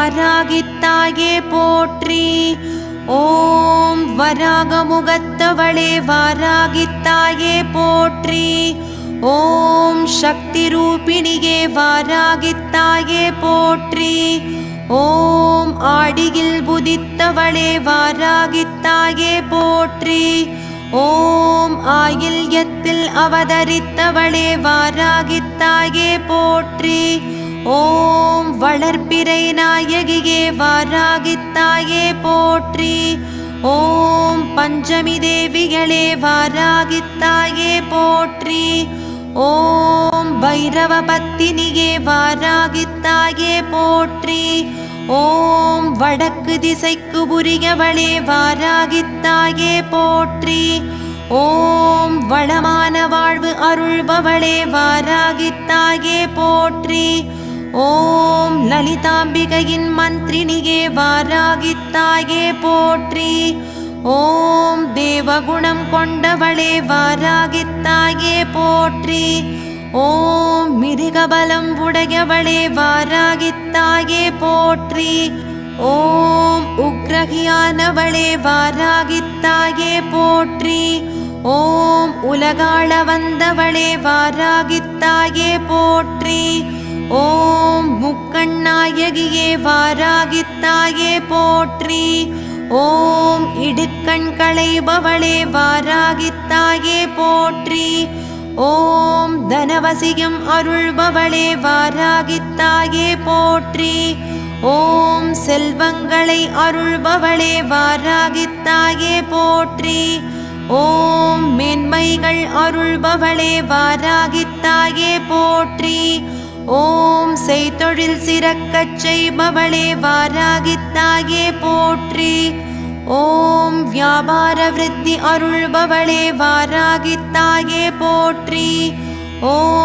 வாராகித்தாயே போற்றி. ஓம் வராகமுகத்தவளே வாராகித்தாயே போற்றி. ஓம் சக்தி ரூபிணியே வாராகித்தாயே போற்றி. ஓம் ஆடியில் புதித்தவளே வாராகித்தாயே போற்றி. ஓம் ஆயில்யத்தில் அவதரித்தவளே வாராகித்தாயே போற்றி. ஓம் வளர்ப்பிறை நாயகியே வாராகித்தாயே போற்றி. ஓம் பஞ்சமி தேவிகளே வாராகித்தாயே போற்றி. ஓம் பைரவ பத்தினியே வாராகித்தாயே போற்றி. ஓம் வடக்கு திசைக்கு உரியவளே வாராகித்தாயே போற்றி. ஓம் வளமான வாழ்வு அருள்பவளே வாராகித்தாயே போற்றி. ஓம் லலிதாம்பிகையின் மந்திரினியே வாராகித்தாயே போற்றி. ஓம் தேவகுணம் கொண்டவளே வாராகித்தாயே போற்றி. ஓம் மிருகபலம் உடையவளே வாராகித்தாயே போற்றி. ஓம் உக்ரகியானவளே வாராகித்தாயே போற்றி. ஓம் உலகாள வந்தவளே வாராகித்தாயே போற்றி. ஓம் முக்கண்ணாயகியே வாராகித்தாயே போற்றி. ஓம் இடுக்கண் களைபவளே வாராகித்தாயே போற்றி. ஓம் தனவசியம் அருள்பவளே வாராகித்தாயே போற்றி. ஓம் செல்வங்களை அருள்பவளே வாராகித்தாயே போற்றி. ஓம் மேன்மைகள் அருள்பவளே வாராகித்தாயே போற்றி. ஓம் செய்தொழில் சிறக்கச் செய்பவளே வாராகித்தாயே போற்றி. ஓம் வியாபார விருத்தி அருள்பவளே வாராகித்தாயே போற்றி. ஓம்